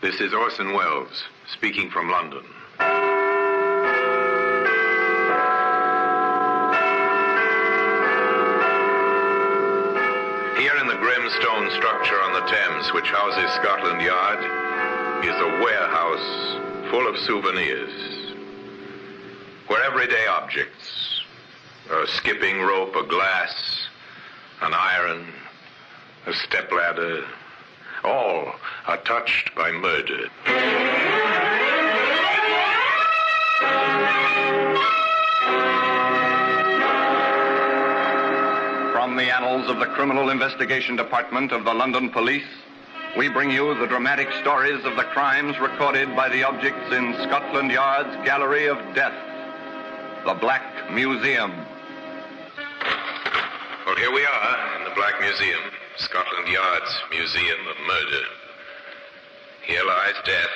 This is Orson Welles, speaking from London. Here in the grim stone structure on the Thames, which houses Scotland Yard, is a warehouse full of souvenirs, where everyday objects, a skipping rope, a glass, an iron, a stepladder, all are touched by murder. From the annals of the Criminal Investigation Department of the London Police, we bring you the dramatic stories of the crimes recorded by the objects in Scotland Yard's Gallery of Death, the Black Museum. Well, here we are in the Black Museum, Scotland Yard's Museum of Murder. Here lies death,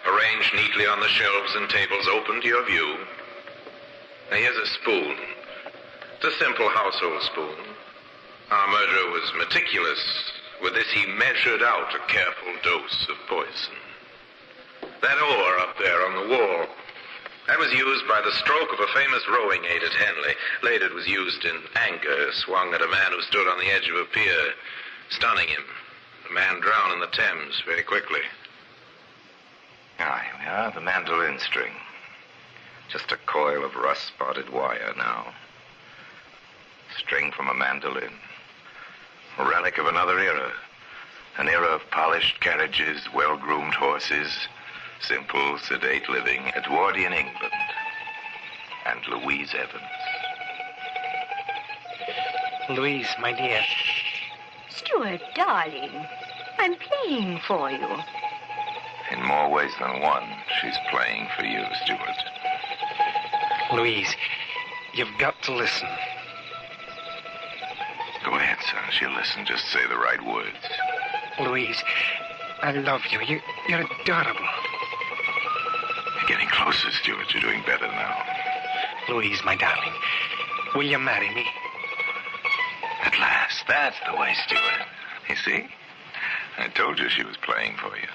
arranged neatly on the shelves and tables open to your view. Now, here's a spoon. It's a simple household spoon. Our murderer was meticulous. With this, he measured out a careful dose of poison. That oar up there on the wall, that was used by the stroke of a famous rowing aid at Henley. Later, it was used in anger, swung at a man who stood on the edge of a pier, stunning him. The man drowned in the Thames very quickly. Ah, here we are, the mandolin string. Just a coil of rust-spotted wire now. String from a mandolin. A relic of another era. An era of polished carriages, well-groomed horses, simple, sedate living, Edwardian England. And Louise Evans. Louise, my dear. Stuart, darling, I'm playing for you. In more ways than one, she's playing for you, Stuart. Louise, you've got to listen. Go ahead, son. She'll listen. Just say the right words. Louise, I love you. You're adorable. You're getting closer, Stuart. You're doing better now. Louise, my darling, will you marry me? At last. That's the way, Stuart. You see? I told you she was playing for you.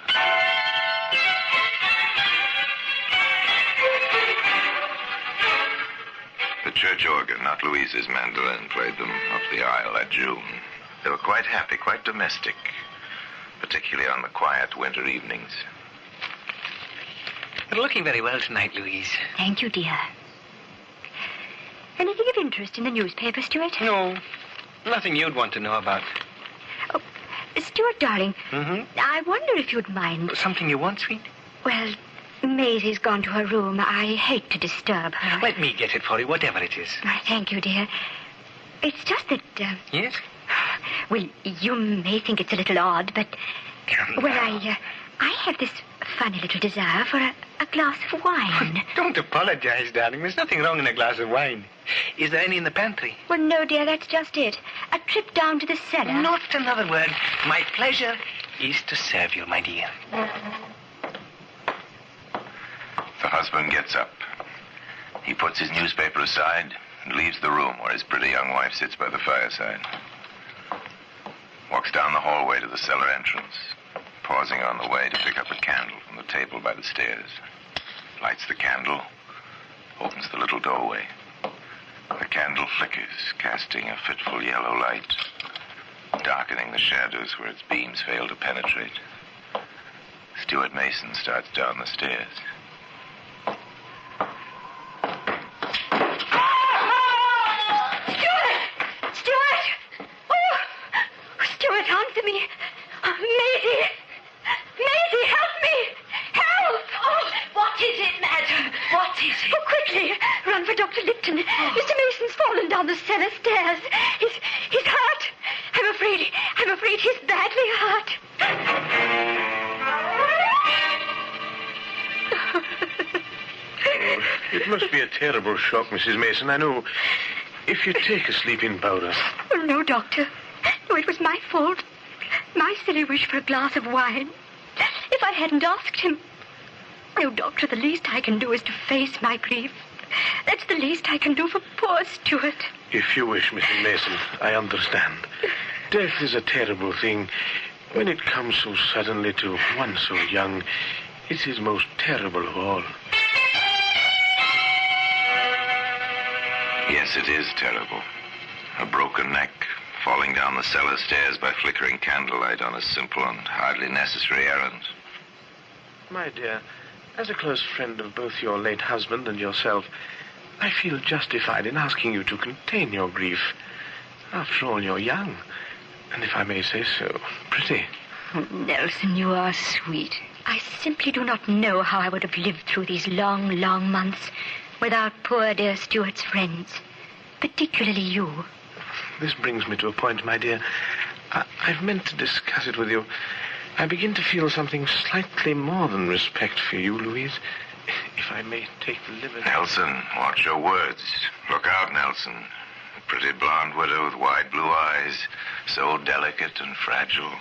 The church organ, not Louise's mandolin, played them up the aisle that June. They were quite happy, quite domestic, particularly on the quiet winter evenings. You're looking very well tonight, Louise. Thank you, dear. Anything of interest in the newspaper, Stuart? No, nothing you'd want to know about. Oh, Stuart, darling, Mm-hmm. I wonder if you'd mind... Something you want, sweet? Well, Maisie's gone to her room. I hate to disturb her. Let me get it for you, whatever it is. Thank you, dear. It's just that... Yes? Well, you may think it's a little odd, but... Well, I have this funny little desire for a glass of wine. Don't apologize, darling. There's nothing wrong in a glass of wine. Is there any in the pantry? Well, no, dear, that's just it. A trip down to the cellar. Not another word. My pleasure is to serve you, my dear. The husband gets up. He puts his newspaper aside and leaves the room where his pretty young wife sits by the fireside. Walks down the hallway to the cellar entrance, pausing on the way to pick up a candle from the table by the stairs. Lights the candle, opens the little doorway. The candle flickers, casting a fitful yellow light, darkening the shadows where its beams fail to penetrate. Stuart Mason starts down the stairs. Me. Maisie! Maisie, help me! Help! Oh, what is it, madam? What is it? Oh, quickly, run for Dr. Lipton. Mr. Mason's fallen down the cellar stairs. He's hurt. I'm afraid he's badly hurt. Oh, it must be a terrible shock, Mrs. Mason. I know. If you take a sleeping powder... Oh, no, Doctor. No, it was my fault. My silly wish for a glass of wine. If I hadn't asked him... Oh, Doctor, the least I can do is to face my grief. That's the least I can do for poor Stuart. If you wish, Mrs. Mason, I understand. Death is a terrible thing. When it comes so suddenly to one so young, it is most terrible of all. Yes, it is terrible. A broken neck, falling down the cellar stairs by flickering candlelight on a simple and hardly necessary errand. My dear, as a close friend of both your late husband and yourself, I feel justified in asking you to contain your grief. After all, you're young, and if I may say so, pretty. Nelson, you are sweet. I simply do not know how I would have lived through these long, long months without poor dear Stuart's friends, particularly you. This brings me to a point, my dear. I've meant to discuss it with you. I begin to feel something slightly more than respect for you, Louise. If I may take the liberty... Nelson, watch your words. Look out, Nelson. A pretty blonde widow with wide blue eyes, so delicate and fragile.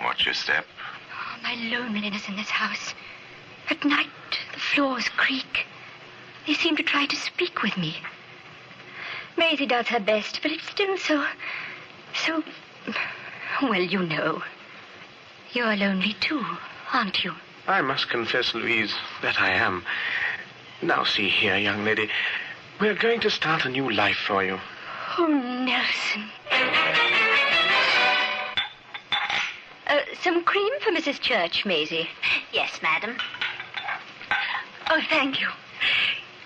Watch your step. Oh, my loneliness in this house. At night, the floors creak. They seem to try to speak with me. Maisie does her best, but it's still so... Well, you know. You're lonely, too, aren't you? I must confess, Louise, that I am. Now, see here, young lady. We're going to start a new life for you. Oh, Nelson. Some cream for Mrs. Church, Maisie. Yes, madam. Oh, thank you.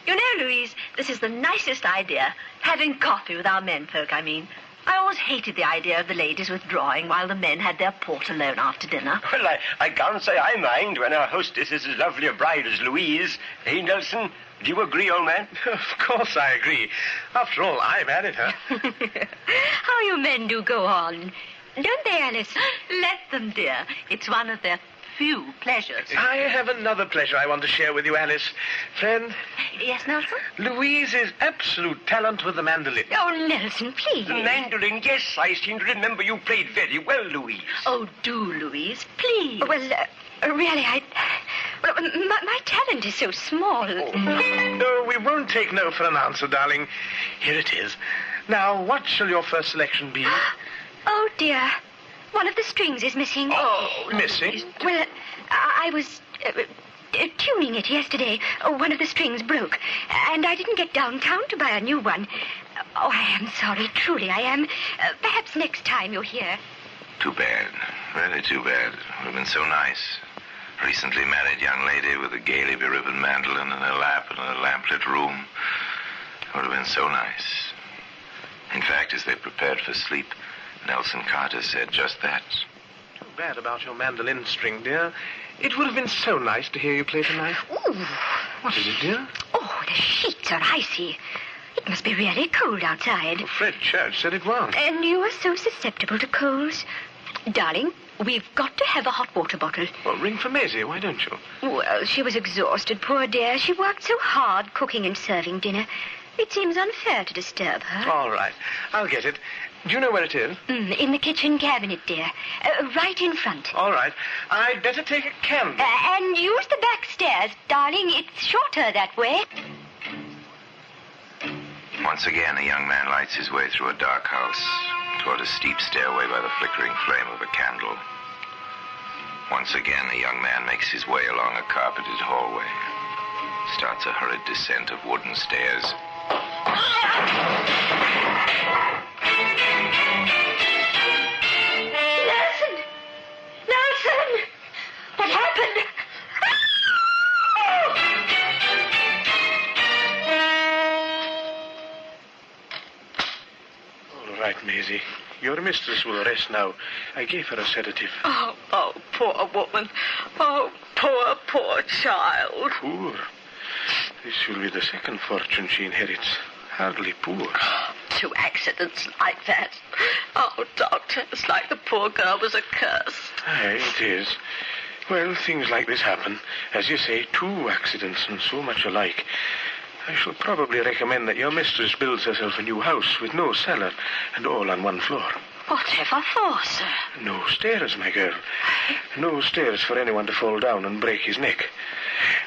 You know, Louise, this is the nicest idea. Having coffee with our menfolk, I mean. I always hated the idea of the ladies withdrawing while the men had their port alone after dinner. Well, I can't say I mind when our hostess is as lovely a bride as Louise. Hey, Nelson, do you agree, old man? Of course I agree. After all, I married her. How you men do go on. Don't they, Alice? Let them, dear. It's one of their few pleasures. I have another pleasure I want to share with you, Alice. Friend, Yes, Nelson? Louise is absolute talent with the mandolin. Oh, Nelson, please. The mandolin, yes, I seem to remember you played very well, Louise. Oh, do, Louise, please. Well, really, my talent is so small. No, we won't take no for an answer, darling. Here it is. Now, what shall your first selection be? Oh, dear. One of the strings is missing. Oh, missing? Well, I was tuning it yesterday. One of the strings broke, and I didn't get downtown to buy a new one. Oh, I am sorry. Truly, I am. Perhaps next time you're here. Too bad. Really too bad. Would have been so nice. Recently married young lady with a gaily beribboned mandolin in her lap in a lamplit room. Would have been so nice. In fact, as they prepared for sleep, Nelson Carter said just that. Too bad about your mandolin string, dear. It would have been so nice to hear you play tonight. Ooh. What is it, dear? Oh, the sheets are icy. It must be really cold outside. Fred Church said it was. And you are so susceptible to colds. Darling, we've got to have a hot water bottle. Well, ring for Maisie, why don't you? Well, she was exhausted, poor dear. She worked so hard cooking and serving dinner. It seems unfair to disturb her. All right, I'll get it. Do you know where it is? In the kitchen cabinet, dear. Right in front. All right. I'd better take a candle. And use the back stairs, darling. It's shorter that way. Once again, a young man lights his way through a dark house toward a steep stairway by the flickering flame of a candle. Once again, a young man makes his way along a carpeted hallway. Starts a hurried descent of wooden stairs. Nelson! What happened? All right, Maisie. Your mistress will rest now. I gave her a sedative. Oh, poor woman. Oh, poor child. Poor? This will be the second fortune she inherits. Hardly poor. 2 accidents like that. Oh, doctor, it's like the poor girl was accursed. Aye, it is. Well, things like this happen. As you say, 2 accidents and so much alike. I shall probably recommend that your mistress builds herself a new house with no cellar and all on one floor. Whatever for, sir? No stairs, my girl. No stairs for anyone to fall down and break his neck.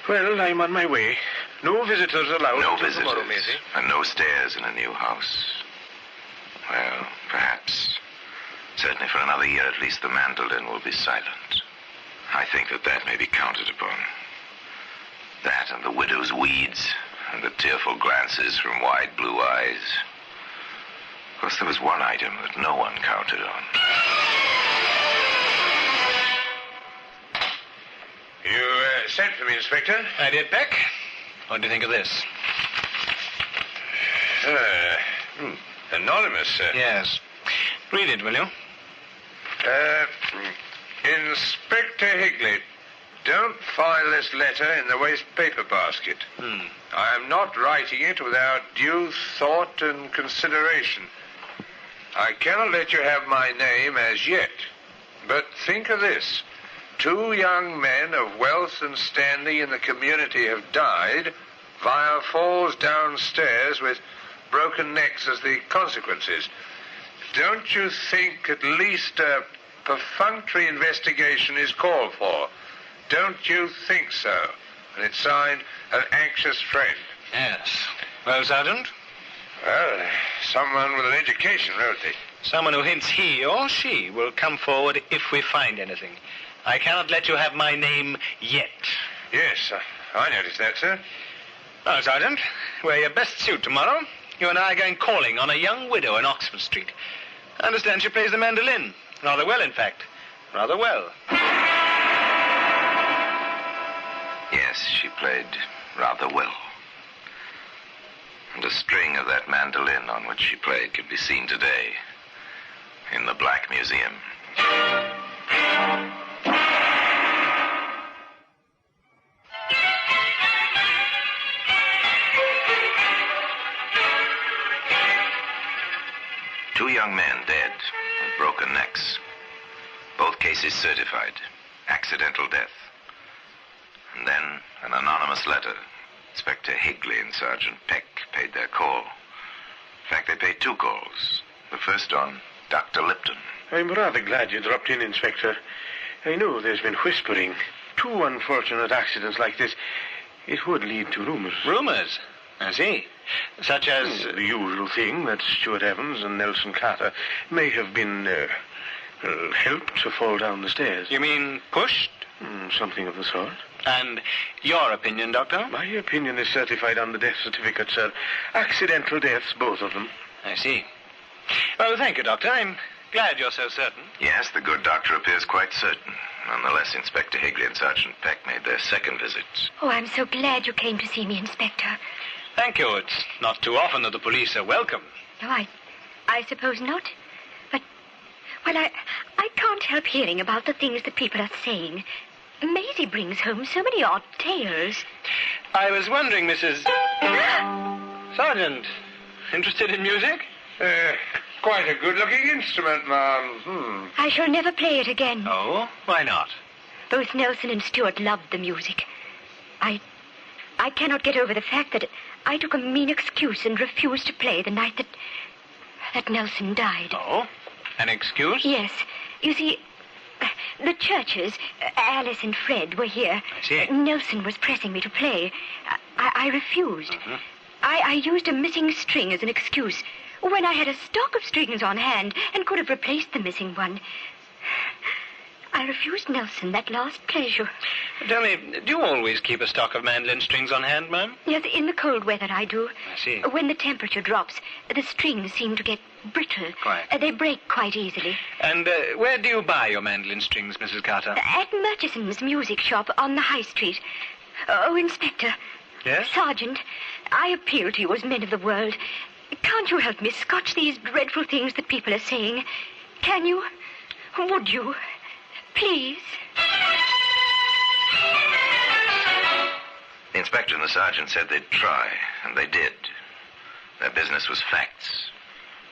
Well, I'm on my way. No visitors allowed No until visitors. tomorrow, Maisie. And no stairs in a new house. Well, perhaps. Certainly for another year at least, the mandolin will be silent. I think that may be counted upon. That and the widow's weeds and the tearful glances from wide blue eyes. Of course, there was one item that no one counted on. You sent for me, Inspector? I did, Peck. What do you think of this? Anonymous, sir. Yes. Read it, will you? Inspector Higley, don't file this letter in the waste paper basket. I am not writing it without due thought and consideration. I cannot let you have my name as yet. But think of this. 2 young men of wealth and standing in the community have died via falls downstairs with broken necks as the consequences. Don't you think at least a perfunctory investigation is called for? Don't you think so? And it's signed, An Anxious Friend. Yes. Well, Sergeant? Well, someone with an education wrote it. Someone who hints he or she will come forward if we find anything. I cannot let you have my name yet. Yes, I noticed that, sir. Well, Sergeant, wear your best suit tomorrow. You and I are going calling on a young widow in Oxford Street. I understand she plays the mandolin. Rather well, in fact. Rather well. Yes, she played rather well. And a string of that mandolin on which she played can be seen today in the Black Museum. Two young men dead with broken necks. Both cases certified. Accidental death. And then an anonymous letter. Inspector Higley and Sergeant Peck paid their call. In fact, they paid 2 calls. The first on Dr. Lipton. I'm rather glad you dropped in, Inspector. I know there's been whispering. 2 unfortunate accidents like this, it would lead to rumors. Rumors? I see. Such as... The usual thing that Stuart Evans and Nelson Carter may have been helped to fall down the stairs. You mean pushed? Something of the sort. And your opinion, Doctor? My opinion is certified on the death certificate, sir. Accidental deaths, both of them. I see. Well, thank you, Doctor. I'm glad you're so certain. Yes, the good doctor appears quite certain. Nonetheless, Inspector Higley and Sergeant Peck made their second visit. Oh, I'm so glad you came to see me, Inspector. Thank you. It's not too often that the police are welcome. No, I suppose not. But, well, I can't help hearing about the things that people are saying. Maisie brings home so many odd tales. I was wondering, Mrs... Sergeant, interested in music? Quite a good-looking instrument, ma'am. I shall never play it again. Oh, why not? Both Nelson and Stuart loved the music. I cannot get over the fact that I took a mean excuse and refused to play the night that Nelson died. Oh? An excuse? Yes. You see, the Churches, Alice and Fred, were here. I see. Nelson was pressing me to play. I refused. Mm-hmm. I used a missing string as an excuse when I had a stock of strings on hand and could have replaced the missing one. I refused Nelson that last pleasure. Tell me, do you always keep a stock of mandolin strings on hand, ma'am? Yes, in the cold weather I do. I see. When the temperature drops, the strings seem to get brittle. Quite. They break quite easily. And where do you buy your mandolin strings, Mrs. Carter? At Murchison's music shop on the High Street. Oh, Inspector. Yes? Sergeant, I appeal to you as men of the world. Can't you help me scotch these dreadful things that people are saying? Can you? Would you? Please. The inspector and the sergeant said they'd try, and they did. Their business was facts.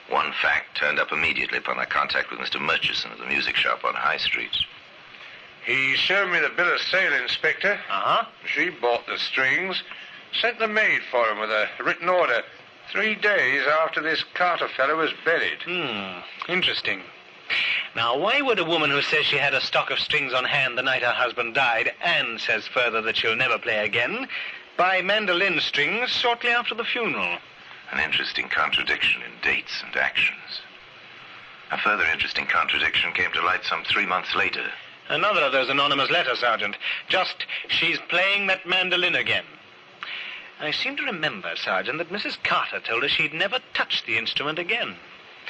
One fact turned up immediately upon their contact with Mr. Murchison at the music shop on High Street. He showed me the bill of sale, Inspector. Uh-huh. She bought the strings, sent the maid for him with a written order 3 days after this Carter fellow was buried. Interesting. Now, why would a woman who says she had a stock of strings on hand the night her husband died, and says further that she'll never play again, buy mandolin strings shortly after the funeral? An interesting contradiction in dates and actions. A further interesting contradiction came to light some 3 months later. Another of those anonymous letters, Sergeant. Just, she's playing that mandolin again. I seem to remember, Sergeant, that Mrs. Carter told us she'd never touched the instrument again.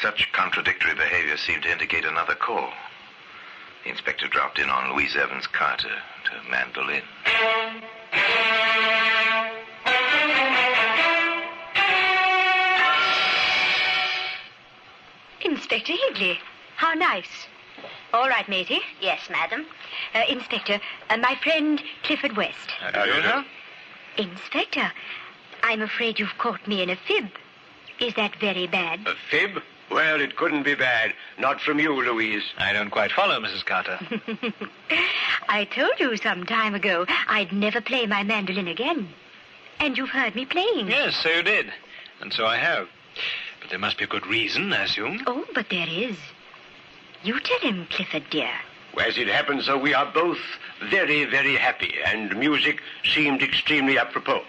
Such contradictory behavior seemed to indicate another call. The inspector dropped in on Louise Evans Carter to Mandolin. Inspector Higley, how nice. All right, matey. Yes, madam. Inspector, my friend Clifford West. How do you know? Inspector, I'm afraid you've caught me in a fib. Is that very bad? A fib? Well, it couldn't be bad. Not from you, Louise. I don't quite follow, Mrs. Carter. I told you some time ago I'd never play my mandolin again. And you've heard me playing. Yes, so you did. And so I have. But there must be a good reason, I assume. Oh, but there is. You tell him, Clifford, dear. Well, as it happens, so we are both very, very happy, and music seemed extremely apropos.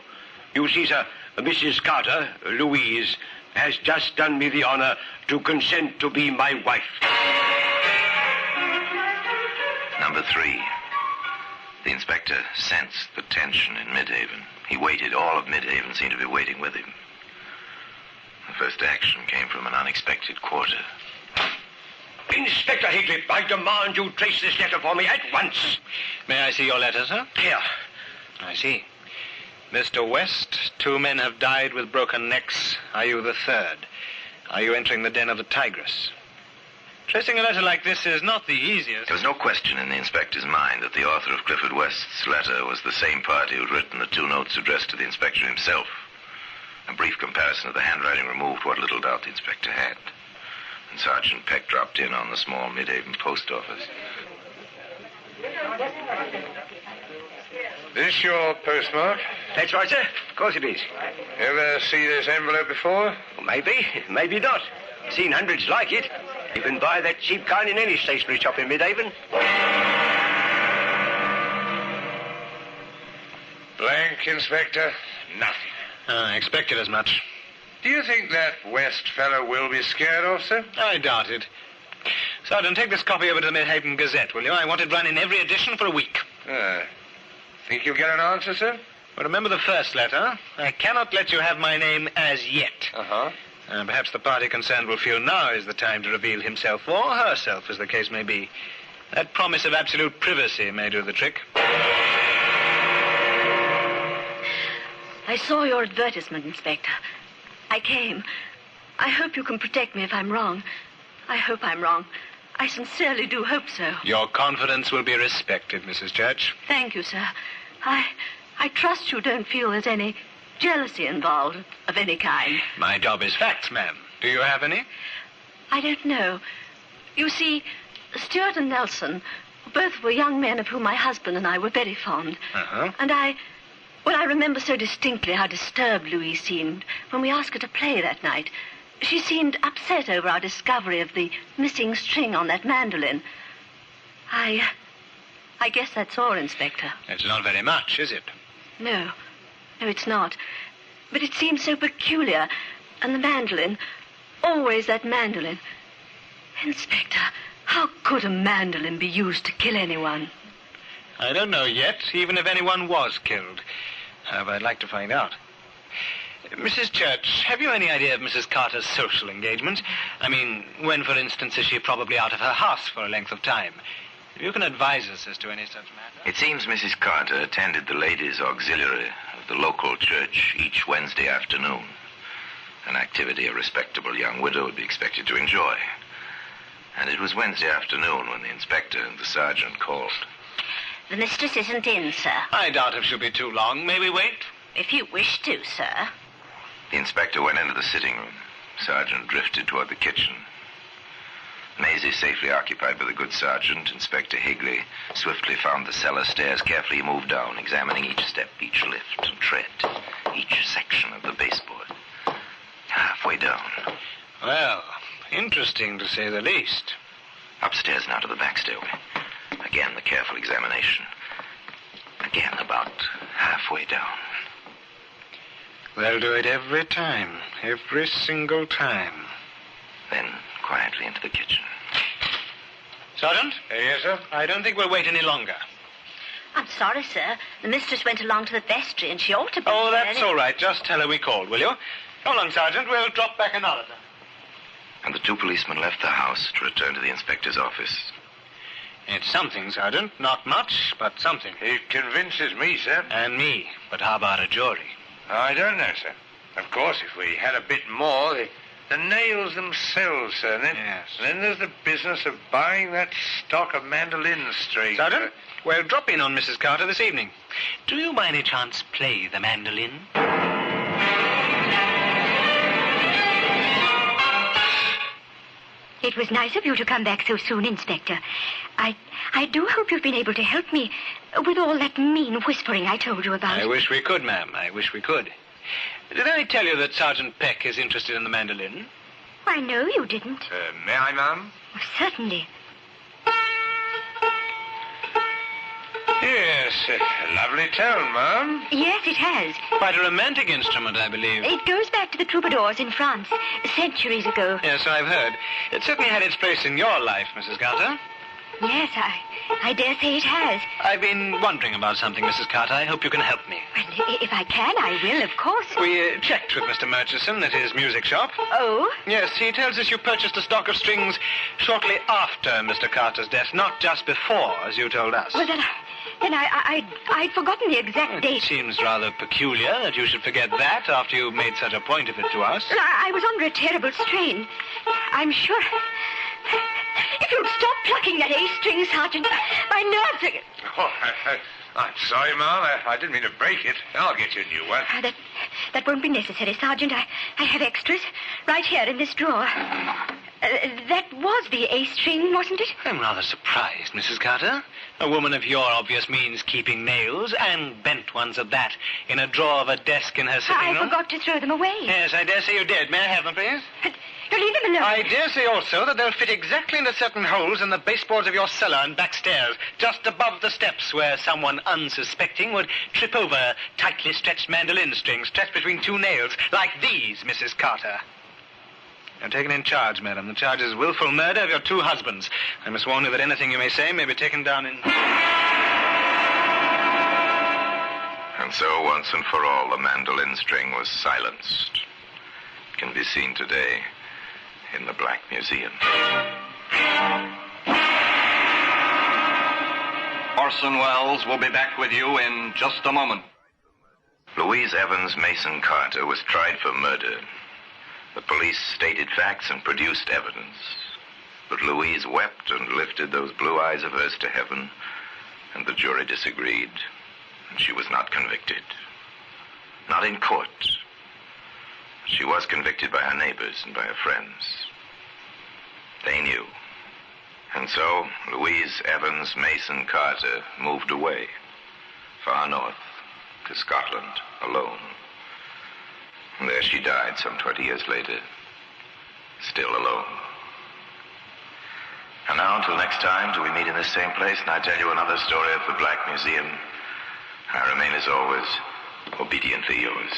You see, sir, Mrs. Carter, Louise, has just done me the honor to consent to be my wife. Number 3. The inspector sensed the tension in Midhaven. He waited. All of Midhaven seemed to be waiting with him. The first action came from an unexpected quarter. Inspector Higley, I demand you trace this letter for me at once. May I see your letter, sir? Here. I see. Mr. West, 2 men have died with broken necks. Are you the third? Are you entering the den of the tigress? Tracing a letter like this is not the easiest. There was no question in the inspector's mind that the author of Clifford West's letter was the same party who'd written the 2 notes addressed to the inspector himself. A brief comparison of the handwriting removed what little doubt the inspector had. And Sergeant Peck dropped in on the small Midhaven post office. This your postmark? That's right, sir. Of course it is. Ever see this envelope before? Well, maybe not. Seen hundreds like it. You can buy that cheap kind in any stationery shop in Midhaven. Blank, Inspector. Nothing. I expected as much. Do you think that West fellow will be scared off, sir? I doubt it. Sergeant, take this copy over to the Midhaven Gazette, will you? I want it run in every edition for a week. Think you'll get an answer, sir? Well, remember the first letter. I cannot let you have my name as yet. Uh-huh. Perhaps the party concerned will feel now is the time to reveal himself, or herself, as the case may be. That promise of absolute privacy may do the trick. I saw your advertisement, Inspector. I came. I hope you can protect me if I'm wrong. I hope I'm wrong. I sincerely do hope so. Your confidence will be respected, Mrs. Church. Thank you, sir. I trust you don't feel there's any jealousy involved of any kind. My job is facts, ma'am. Do you have any? I don't know. You see, Stuart and Nelson both were young men of whom my husband and I were very fond. Uh-huh. And I remember so distinctly how disturbed Louise seemed when we asked her to play that night. She seemed upset over our discovery of the missing string on that mandolin. I guess that's all, Inspector. It's not very much, is it? No, it's not. But it seems so peculiar. And the mandolin, always that mandolin. Inspector, how could a mandolin be used to kill anyone? I don't know yet, even if anyone was killed. However, I'd like to find out. Mrs. Church, have you any idea of Mrs. Carter's social engagements? I mean, when, for instance, is she probably out of her house for a length of time? If you can advise us as to any such matter. It seems Mrs. Carter attended the ladies' auxiliary of the local church each Wednesday afternoon. An activity a respectable young widow would be expected to enjoy. And it was Wednesday afternoon when the inspector and the sergeant called. The mistress isn't in, sir. I doubt if she'll be too long. May we wait? If you wish to, sir. The inspector went into the sitting room. Sergeant drifted toward the kitchen. Maisie safely occupied by the good sergeant, Inspector Higley swiftly found the cellar stairs. Carefully he moved down, examining each step, each lift and tread, each section of the baseboard. Halfway down. Well, interesting to say the least. Upstairs now to the back stairway. Again the careful examination. Again about halfway down. They'll do it every time. Every single time. Then quietly into the kitchen. Sergeant? Yes, sir? I don't think we'll wait any longer. I'm sorry, sir. The mistress went along to the vestry and she ought to be Oh, here that's all right. Just tell her we called, will you? Come along, Sergeant. We'll drop back another time. And the two policemen left the house to return to the inspector's office. It's something, Sergeant. Not much, but something. It convinces me, sir. And me. But how about a jury? I don't know, sir. Of course, if we had a bit more, the nails themselves, sir. Yes. Then there's the business of buying that stock of mandolin strings. Sergeant, we'll drop in on Mrs. Carter this evening. Do you by any chance play the mandolin? It was nice of you to come back so soon, Inspector. I do hope you've been able to help me with all that mean whispering I told you about. I wish we could, ma'am. I wish we could. Did I tell you that Sergeant Peck is interested in the mandolin? Why, no, you didn't. May I, ma'am? Oh, certainly. Yes, a lovely tone, ma'am. Yes, it has. Quite a romantic instrument, I believe. It goes back to the troubadours in France, centuries ago. Yes, I've heard. It certainly had its place in your life, Mrs. Carter. Yes, I dare say it has. I've been wondering about something, Mrs. Carter. I hope you can help me. Well, if I can, I will, of course. We checked with Mr. Murchison at his music shop. Oh? Yes, he tells us you purchased a stock of strings shortly after Mr. Carter's death, not just before, as you told us. Well, then I'd forgotten the exact date. It seems rather peculiar that you should forget that after you made such a point of it to us. I was under a terrible strain. I'm sure... If you'd stop plucking that A string, Sergeant, my nerves are... Oh, I'm sorry, ma'am. I didn't mean to break it. I'll get you a new one. That won't be necessary, Sergeant. I have extras right here in this drawer. That was the A string, wasn't it? I'm rather surprised, Mrs. Carter. A woman of your obvious means keeping nails, and bent ones at that, in a drawer of a desk in her sitting room. I forgot to throw them away. Yes, I dare say you did. May I have them, please? Don't leave them alone. I dare say also that they'll fit exactly into certain holes in the baseboards of your cellar and back stairs, just above the steps where someone unsuspecting would trip over a tightly stretched mandolin string stretched between two nails, like these, Mrs. Carter. You're taken in charge, madam. The charge is willful murder of your two husbands. I must warn you that anything you may say may be taken down in... And so, once and for all, the mandolin string was silenced. It can be seen today in the Black Museum. Orson Welles will be back with you in just a moment. Louise Evans Mason Carter was tried for murder. The police stated facts and produced evidence. But Louise wept and lifted those blue eyes of hers to heaven, and the jury disagreed, and she was not convicted. Not in court. She was convicted by her neighbors and by her friends. They knew. And so, Louise Evans Mason Carter moved away, far north, to Scotland, alone. And there she died some 20 years later, still alone. And now, until next time, till we meet in this same place and I tell you another story of the Black Museum, I remain, as always, obediently yours.